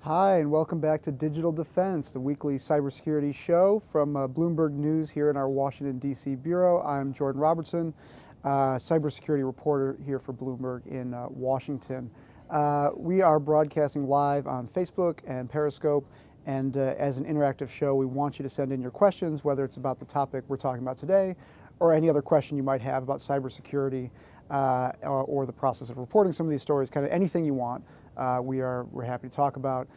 Hi, and welcome back to Digital Defense, the weekly cybersecurity show from Bloomberg News here in our Washington, D.C. bureau. I'm Jordan Robertson, cybersecurity reporter here for Bloomberg in Washington. We are broadcasting live on Facebook and Periscope, and as an interactive show, we want you to send in your questions, whether it's about the topic we're talking about today or any other question you might have about cybersecurity or the process of reporting some of these stories, kind of anything you want. We're happy to talk about.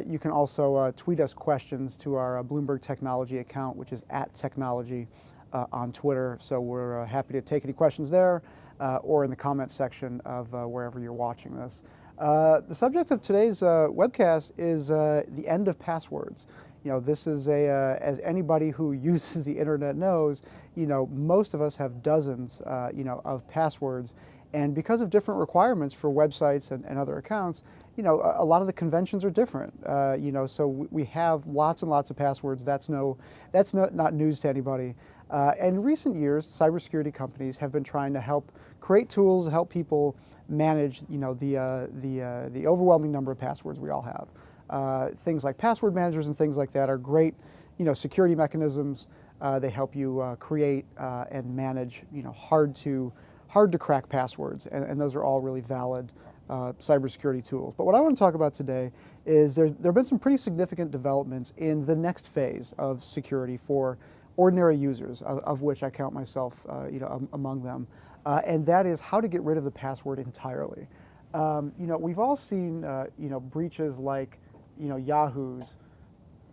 You can also tweet us questions to our Bloomberg Technology account, which is @technology on Twitter. So we're happy to take any questions there or in the comments section of wherever you're watching this. The subject of today's webcast is the end of passwords. You know, this is as anybody who uses the internet knows, you know, most of us have dozens, of passwords. And because of different requirements for websites and other accounts, you know, a lot of the conventions are different. So we have lots and lots of passwords. That's not news to anybody. In recent years, cybersecurity companies have been trying to help create tools to help people manage, the overwhelming number of passwords we all have. Things like password managers and things like that are great, security mechanisms. They help you create and manage, hard to crack passwords, and those are all really valid cybersecurity tools. But what I want to talk about today is there have been some pretty significant developments in the next phase of security for ordinary users, of which I count myself among them, and that is how to get rid of the password entirely. We've all seen breaches like Yahoo's,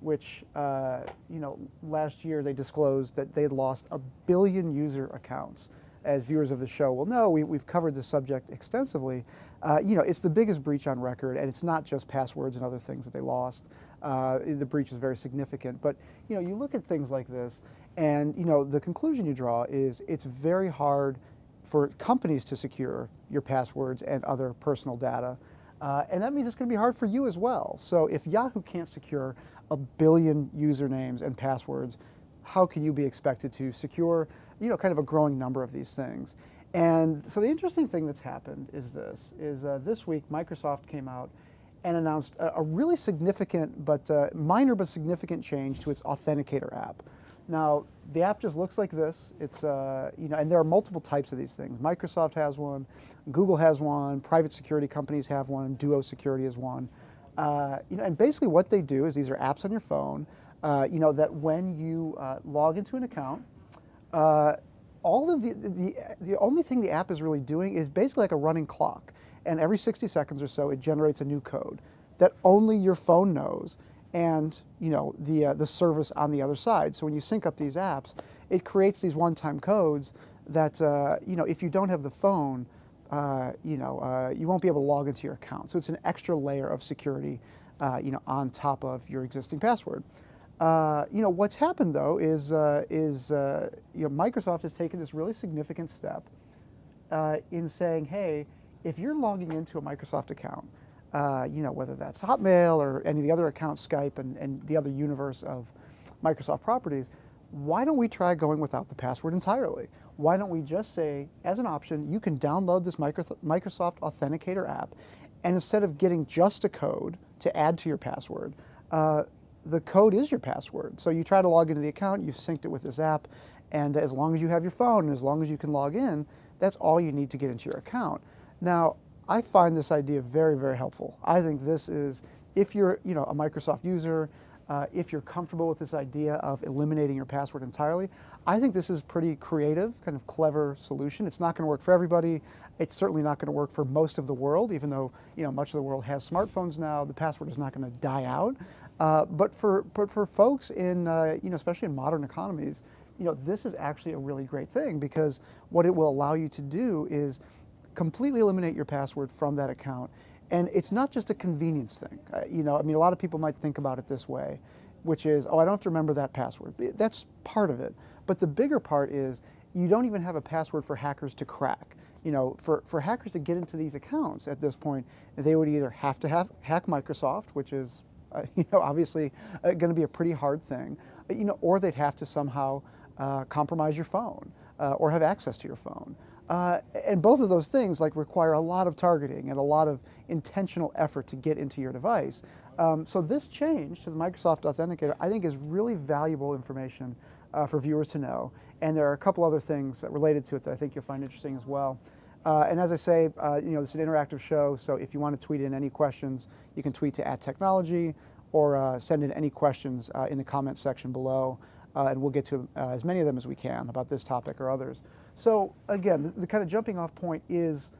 which last year they disclosed that they had lost 1 billion user accounts. As viewers of the show will know, we've covered the subject extensively. It's the biggest breach on record, and it's not just passwords and other things that they lost. The breach is very significant. But you look at things like this, and the conclusion you draw is it's very hard for companies to secure your passwords and other personal data. And that means it's going to be hard for you as well. So if Yahoo can't secure 1 billion usernames and passwords, how can you be expected to secure kind of a growing number of these things? And so the interesting thing that's happened is this week Microsoft came out and announced a really significant minor but significant change to its Authenticator app. Now the app just looks like this. It's and there are multiple types of these things. Microsoft has one, Google has one, private security companies have one, Duo Security is one. And basically what they do is these are apps on your phone. That when you log into an account, all of the only thing the app is really doing is basically like a running clock, and every 60 seconds or so it generates a new code that only your phone knows, and the service on the other side. So when you sync up these apps, it creates these one-time codes that if you don't have the phone, you won't be able to log into your account. So it's an extra layer of security, on top of your existing password. What's happened though is Microsoft has taken this really significant step in saying, hey, if you're logging into a Microsoft account, whether that's Hotmail or any of the other accounts, Skype and the other universe of Microsoft properties, why don't we try going without the password entirely? Why don't we just say, as an option, you can download this Microsoft Authenticator app, and instead of getting just a code to add to your password, the code is your password. So you try to log into the account, you've synced it with this app, and as long as you have your phone and as long as you can log in, that's all you need to get into your account. Now, I find this idea very, very helpful. I think this is, if you're a Microsoft user, if you're comfortable with this idea of eliminating your password entirely, I think this is pretty creative, kind of clever solution. It's not going to work for everybody. It's certainly not going to work for most of the world, even though much of the world has smartphones now. The password is not going to die out. But for folks in especially in modern economies, this is actually a really great thing, because what it will allow you to do is completely eliminate your password from that account. And it's not just a convenience thing. A lot of people might think about it this way, which is, oh, I don't have to remember that password. That's part of it. But the bigger part is you don't even have a password for hackers to crack. For hackers to get into these accounts at this point, they would either have to hack Microsoft, which is obviously going to be a pretty hard thing, or they'd have to somehow compromise your phone or have access to your phone. And both of those things like require a lot of targeting and a lot of intentional effort to get into your device. So this change to the Microsoft Authenticator, I think, is really valuable information for viewers to know. And there are a couple other things related to it that I think you'll find interesting as well. And as I say, it's an interactive show, so if you want to tweet in any questions, you can tweet to @technology or send in any questions in the comments section below, and we'll get to as many of them as we can about this topic or others. So again, the kind of jumping off point is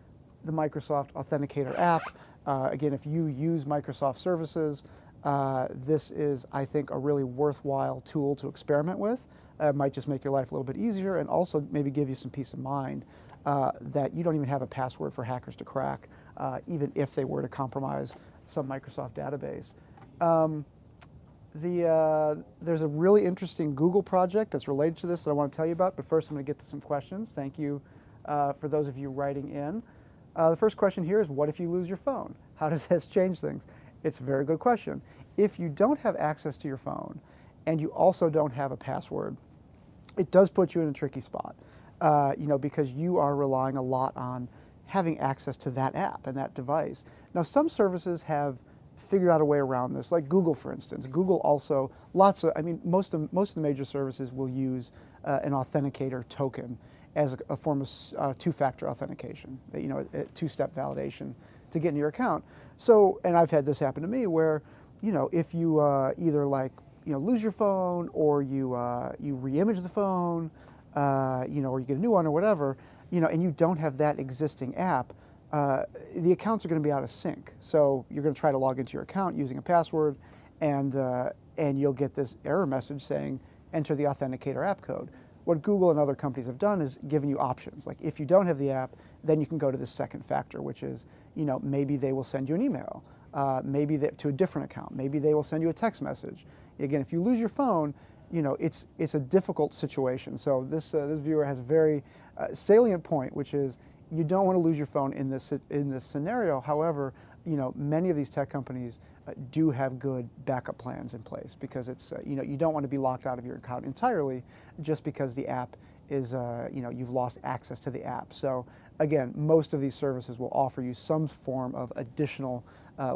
the Microsoft Authenticator app. Again, if you use Microsoft services, this is, I think, a really worthwhile tool to experiment with. It might just make your life a little bit easier and also maybe give you some peace of mind that you don't even have a password for hackers to crack, even if they were to compromise some Microsoft database. There's a really interesting Google project that's related to this that I want to tell you about, but first I'm going to get to some questions. Thank you for those of you writing in. The first question here is, what if you lose your phone? How does this change things? It's a very good question. If you don't have access to your phone and you also don't have a password, it does put you in a tricky spot, because you are relying a lot on having access to that app and that device. Now, some services have figured out a way around this, like Google, for instance. Google also, most of the major services will use an authenticator token as a form of two-factor authentication, a two-step validation to get into your account. So, and I've had this happen to me where, if you either lose your phone or you re-image the phone, or you get a new one or whatever, and you don't have that existing app, the accounts are going to be out of sync. So you're going to try to log into your account using a password, and you'll get this error message saying, enter the Authenticator app code. What Google and other companies have done is given you options. Like if you don't have the app, then you can go to the second factor, which is, maybe they will send you an email, maybe to a different account, maybe they will send you a text message. Again, if you lose your phone, it's a difficult situation. So this viewer has a very salient point, which is you don't want to lose your phone in this scenario. However, many of these tech companies do have good backup plans in place, because it's you don't want to be locked out of your account entirely just because the app is you've lost access to the app. So again, most of these services will offer you some form of additional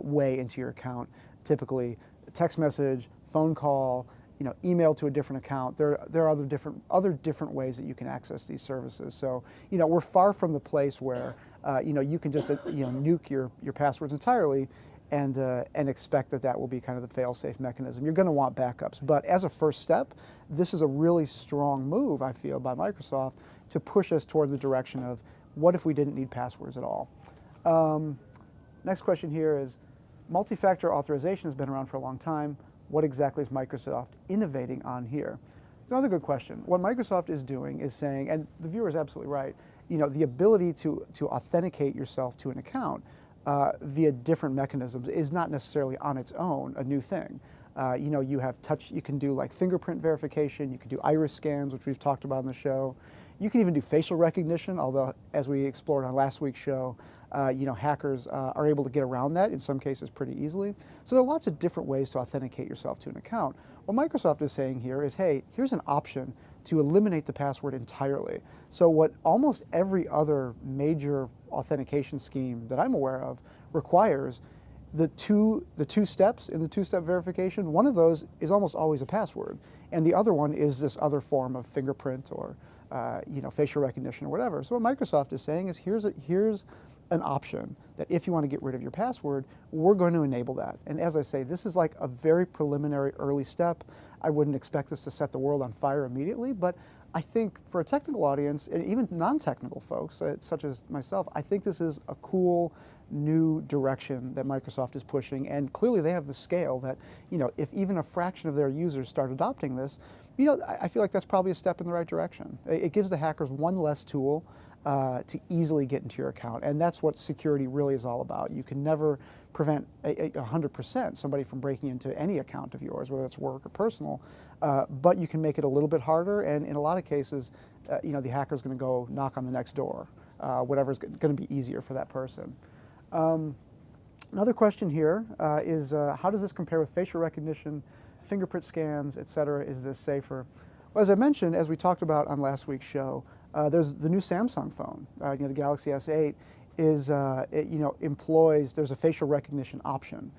way into your account, typically a text message, phone call, email to a different account. There are other different ways that you can access these services. So we're far from the place where you can just nuke your passwords entirely and expect that will be kind of the fail-safe mechanism. You're going to want backups, but as a first step, this is a really strong move, I feel, by Microsoft to push us toward the direction of what if we didn't need passwords at all. Next question here is, multi-factor authorization has been around for a long time. What exactly is Microsoft innovating on here? Another good question. What Microsoft is doing is saying, and the viewer is absolutely right, the ability to authenticate yourself to an account via different mechanisms is not necessarily on its own a new thing. You have touch, you can do like fingerprint verification, you can do iris scans, which we've talked about in the show. You can even do facial recognition, although as we explored on last week's show, hackers are able to get around that in some cases pretty easily. So there are lots of different ways to authenticate yourself to an account. What Microsoft is saying here is, hey, here's an option to eliminate the password entirely. So what almost every other major authentication scheme that I'm aware of requires the two steps in the two-step verification. One of those is almost always a password, and the other one is this other form of fingerprint or facial recognition or whatever. So what Microsoft is saying is, here's an option that if you want to get rid of your password, we're going to enable that. And as I say, this is like a very preliminary early step. I wouldn't expect this to set the world on fire immediately, but I think for a technical audience, and even non-technical folks, such as myself, I think this is a cool new direction that Microsoft is pushing, and clearly they have the scale that, if even a fraction of their users start adopting this, I feel like that's probably a step in the right direction. It gives the hackers one less tool to easily get into your account, and that's what security really is all about. You can never prevent 100% somebody from breaking into any account of yours, whether it's work or personal, but you can make it a little bit harder, and in a lot of cases, the hacker's going to go knock on the next door, whatever's going to be easier for that person. Another question here is, how does this compare with facial recognition, fingerprint scans, etc.? Is this safer? Well, as I mentioned, as we talked about on last week's show, There's the new Samsung phone, the Galaxy S8 is, employs, there's a facial recognition option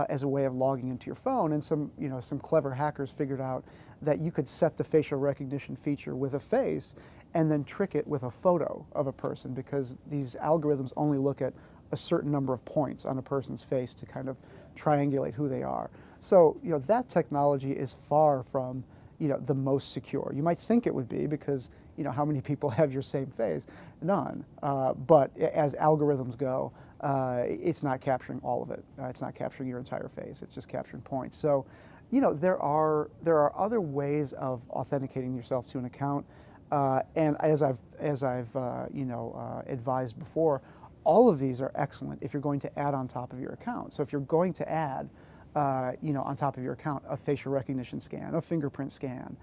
as a way of logging into your phone, and some clever hackers figured out that you could set the facial recognition feature with a face and then trick it with a photo of a person, because these algorithms only look at a certain number of points on a person's face to kind of triangulate who they are. So, that technology is far from, the most secure. You might think it would be, because, how many people have your same face? None. But as algorithms go, it's not capturing all of it. It's not capturing your entire face. It's just capturing points. So, there are other ways of authenticating yourself to an account. And as I've advised before, all of these are excellent if you're going to add on top of your account. So if you're going to add, on top of your account, a facial recognition scan, a fingerprint scan,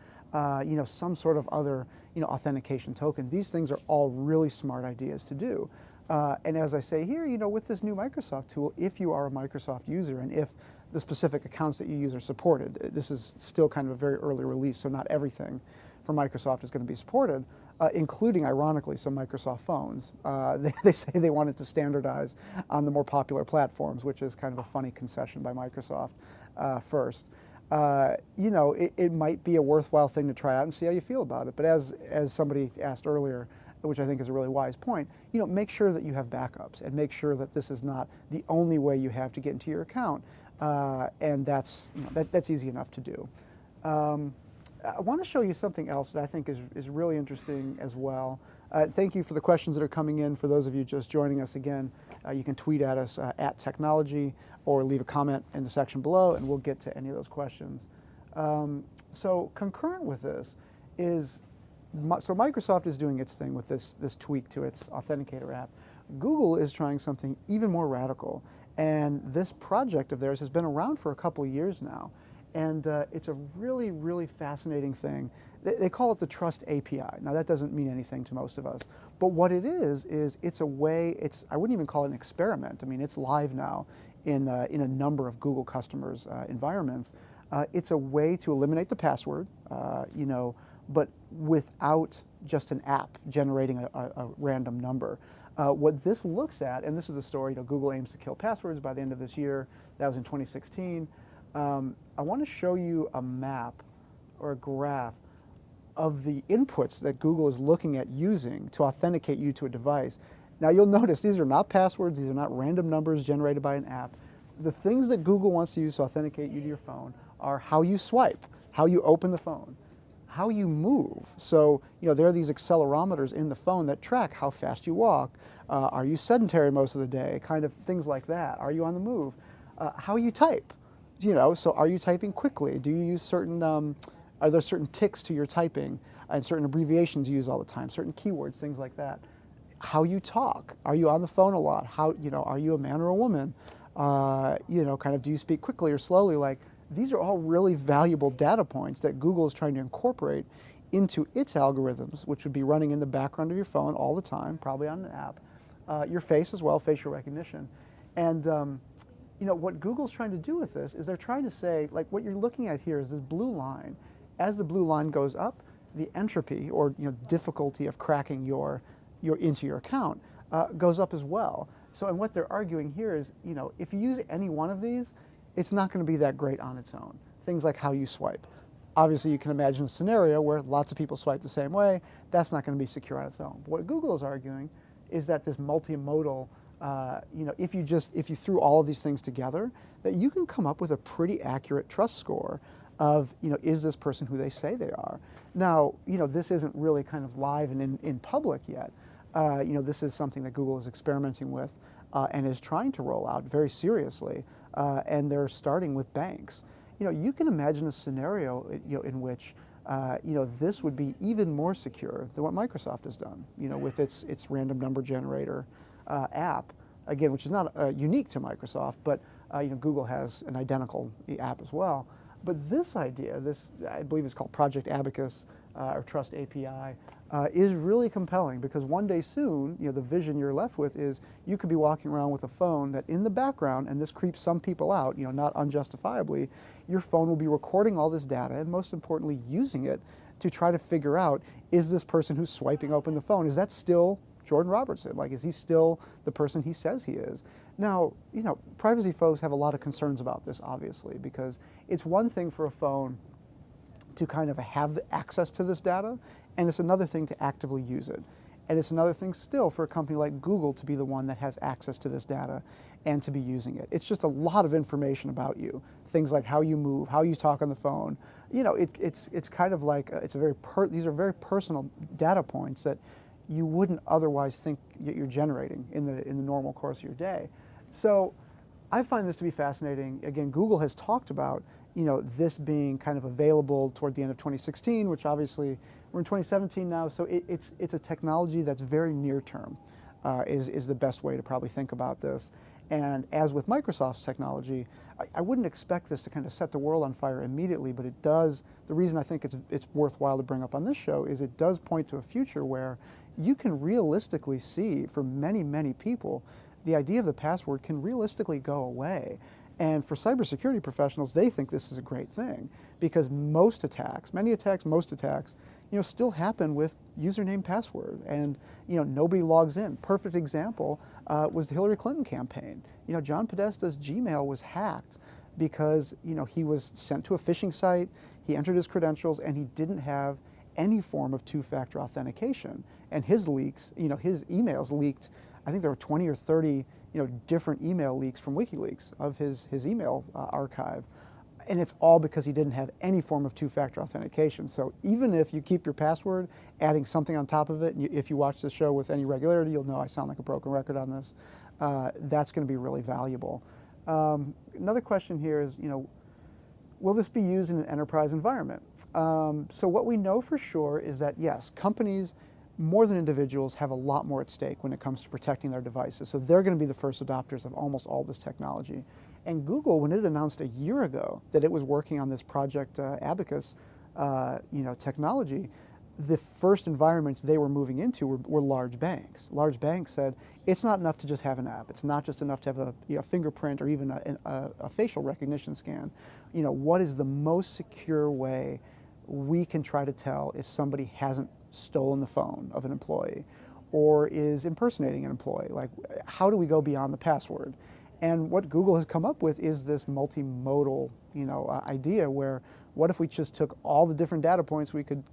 some sort of other, authentication token, these things are all really smart ideas to do. And as I say here, with this new Microsoft tool, if you are a Microsoft user and if the specific accounts that you use are supported, this is still kind of a very early release, so not everything from Microsoft is going to be supported, including, ironically, some Microsoft phones. They say they wanted to standardize on the more popular platforms, which is kind of a funny concession by Microsoft first. It might be a worthwhile thing to try out and see how you feel about it. But as somebody asked earlier, which I think is a really wise point, make sure that you have backups and make sure that this is not the only way you have to get into your account. And that's easy enough to do. I want to show you something else that I think is really interesting as well. Thank you for the questions that are coming in. For those of you just joining us again, you can tweet at us at technology or leave a comment in the section below, and we'll get to any of those questions. So concurrent with this is, so Microsoft is doing its thing with this tweak to its Authenticator app. Google is trying something even more radical, and this project of theirs has been around for a couple of years now. And it's a really, really fascinating thing. They call it the Trust API. Now, that doesn't mean anything to most of us. But what it is it's a way, I wouldn't even call it an experiment. I mean, it's live now in a number of Google customers' environments. It's a way to eliminate the password, but without just an app generating a random number. What this looks at, and this is the story, Google aims to kill passwords by the end of this year. That was in 2016. I want to show you a map or a graph of the inputs that Google is looking at using to authenticate you to a device. Now you'll notice these are not passwords, these are not random numbers generated by an app. The things that Google wants to use to authenticate you to your phone are how you swipe, how you open the phone, how you move. So, there are these accelerometers in the phone that track how fast you walk. Are you sedentary most of the day? Kind of things like that. Are you on the move? How you type. So are you typing quickly? Do you use certain, are there certain ticks to your typing and certain abbreviations you use all the time, certain keywords, things like that? How you talk? Are you on the phone a lot? How, are you a man or a woman? Kind of, do you speak quickly or slowly? These are all really valuable data points that Google is trying to incorporate into its algorithms, which would be running in the background of your phone all the time, probably on an app. Your face as well, facial recognition. And what Google's trying to do with this is they're trying to say, what you're looking at here is this blue line. As the blue line goes up, the entropy or difficulty of cracking your into your account goes up as well. So, and what they're arguing here is, if you use any one of these, it's not going to be that great on its own. Things like how you swipe. Obviously, you can imagine a scenario where lots of people swipe the same way. That's not going to be secure on its own. But what Google is arguing is that this multimodal, if you threw all of these things together, that you can come up with a pretty accurate trust score of, is this person who they say they are? Now, this isn't really kind of live and in public yet. This is something that Google is experimenting with and is trying to roll out very seriously, and they're starting with banks. You can imagine a scenario, in which, this would be even more secure than what Microsoft has done, with its random number generator app, again, which is not unique to Microsoft, but Google has an identical app as well. But this idea, I believe it's called Project Abacus or Trust API, is really compelling, because one day soon, the vision you're left with is you could be walking around with a phone that in the background, and this creeps some people out, not unjustifiably, your phone will be recording all this data and most importantly using it to try to figure out, is this person who's swiping open the phone, is that still Jordan Robertson? Like, is he still the person he says he is? Now, privacy folks have a lot of concerns about this, obviously, because it's one thing for a phone to kind of have the access to this data, and it's another thing to actively use it. And it's another thing still for a company like Google to be the one that has access to this data and to be using it. It's just a lot of information about you. Things like how you move, how you talk on the phone. It's kind of like, these are very personal data points that you wouldn't otherwise think you're generating in the normal course of your day. So I find this to be fascinating. Again, Google has talked about this being kind of available toward the end of 2016, which obviously we're in 2017 now, so it's a technology that's very near term, is the best way to probably think about this. And as with Microsoft's technology, I wouldn't expect this to kind of set the world on fire immediately, but it does. The reason I think it's worthwhile to bring up on this show is it does point to a future where you can realistically see, for many, many people, the idea of the password can realistically go away. And for cybersecurity professionals, they think this is a great thing because most attacks, still happen with username password, and nobody logs in. Perfect example was the Hillary Clinton campaign. John Podesta's Gmail was hacked because he was sent to a phishing site, he entered his credentials, and he didn't have any form of two-factor authentication. And his leaks, his emails leaked. I think there were 20 or 30 different email leaks from WikiLeaks of his email archive. And it's all because he didn't have any form of two-factor authentication. So even if you keep your password, adding something on top of it, and if you watch the show with any regularity, you'll know I sound like a broken record on this, that's going to be really valuable. Another question here is, will this be used in an enterprise environment? So what we know for sure is that, yes, companies, more than individuals, have a lot more at stake when it comes to protecting their devices. So they're going to be the first adopters of almost all this technology. And Google, when it announced a year ago that it was working on this project Abacus, technology, the first environments they were moving into were large banks. Large banks said it's not enough to just have an app. It's not just enough to have a fingerprint or even a facial recognition scan. What is the most secure way we can try to tell if somebody hasn't stolen the phone of an employee or is impersonating an employee? Like, how do we go beyond the password? And what Google has come up with is this multimodal, idea where, what if we just took all the different data points we could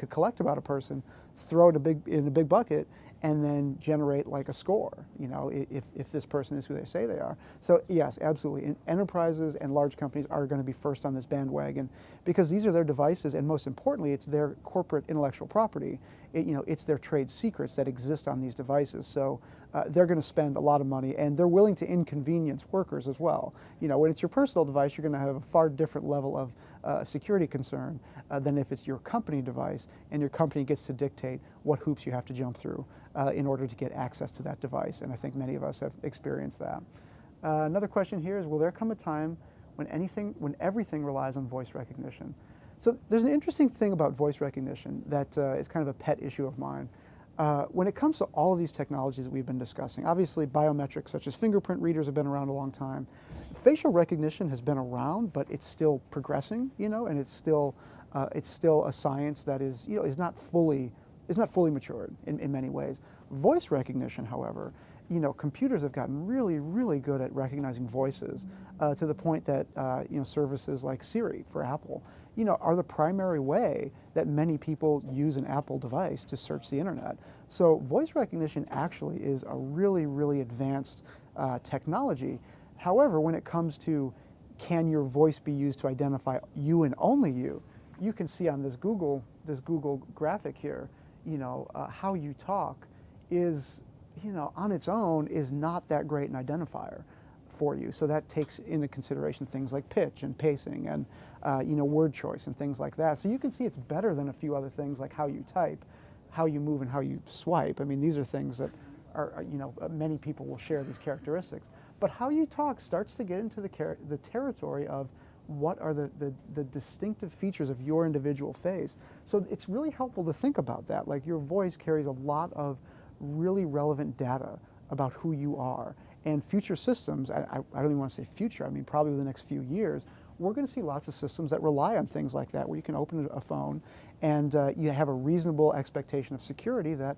collect about a person, throw it in a big bucket, and then generate like a score, if this person is who they say they are. So yes, absolutely. Enterprises and large companies are going to be first on this bandwagon because these are their devices, and most importantly, it's their corporate intellectual property. It's their trade secrets that exist on these devices. So they're going to spend a lot of money, and they're willing to inconvenience workers as well. When it's your personal device, you're going to have a far different level of security concern than if it's your company device, and your company gets to dictate what hoops you have to jump through in order to get access to that device. And I think many of us have experienced that. Another question here is, will there come a time when everything relies on voice recognition? So there's an interesting thing about voice recognition that is kind of a pet issue of mine. When it comes to all of these technologies that we've been discussing, obviously biometrics such as fingerprint readers have been around a long time. Facial recognition has been around, but it's still progressing, and it's still a science that is not fully matured in many ways. Voice recognition, however, computers have gotten really, really good at recognizing voices to the point that services like Siri for Apple, are the primary way that many people use an Apple device to search the internet. So voice recognition actually is a really, really advanced technology. However, when it comes to can your voice be used to identify you and only you, you can see on this Google graphic here, how you talk is, on its own is not that great an identifier for you. So that takes into consideration things like pitch and pacing and word choice and things like that. So you can see it's better than a few other things like how you type, how you move, and how you swipe. I mean, these are things that are many people will share these characteristics. But how you talk starts to get into the territory of what are the distinctive features of your individual face. So it's really helpful to think about that. Like, your voice carries a lot of really relevant data about who you are. And future systems, I don't even want to say future, I mean probably the next few years, we're going to see lots of systems that rely on things like that, where you can open a phone and you have a reasonable expectation of security that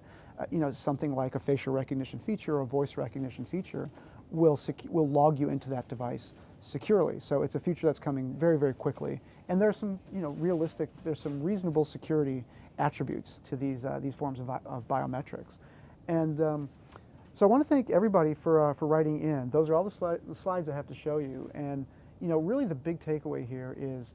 something like a facial recognition feature or a voice recognition feature will log you into that device securely. So it's a feature that's coming very, very quickly. And there's some there's some reasonable security attributes to these forms of biometrics. And so I want to thank everybody for writing in. Those are all the slides I have to show you. And really the big takeaway here is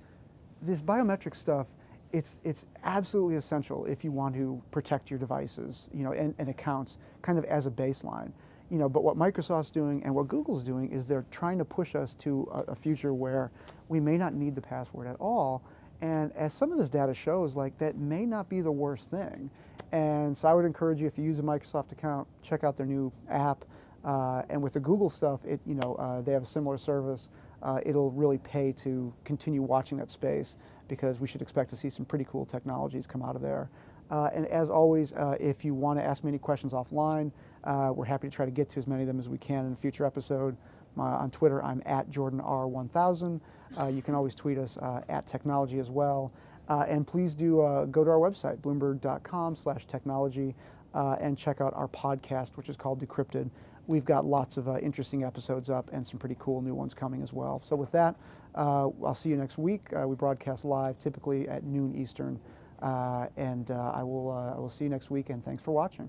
this biometric stuff. It's absolutely essential if you want to protect your devices, and accounts kind of as a baseline. But what Microsoft's doing and what Google's doing is they're trying to push us to a future where we may not need the password at all. And as some of this data shows, like, that may not be the worst thing. And so I would encourage you, if you use a Microsoft account, check out their new app. And with the Google stuff, they have a similar service. It'll really pay to continue watching that space, because we should expect to see some pretty cool technologies come out of there. And as always, if you want to ask me any questions offline, we're happy to try to get to as many of them as we can in a future episode. On Twitter, I'm at JordanR1000. You can always tweet us at technology as well. And please do go to our website, bloomberg.com/technology, and check out our podcast, which is called Decrypted. We've got lots of interesting episodes up and some pretty cool new ones coming as well. So with that, I'll see you next week. We broadcast live typically at noon Eastern. I will see you next week, and thanks for watching.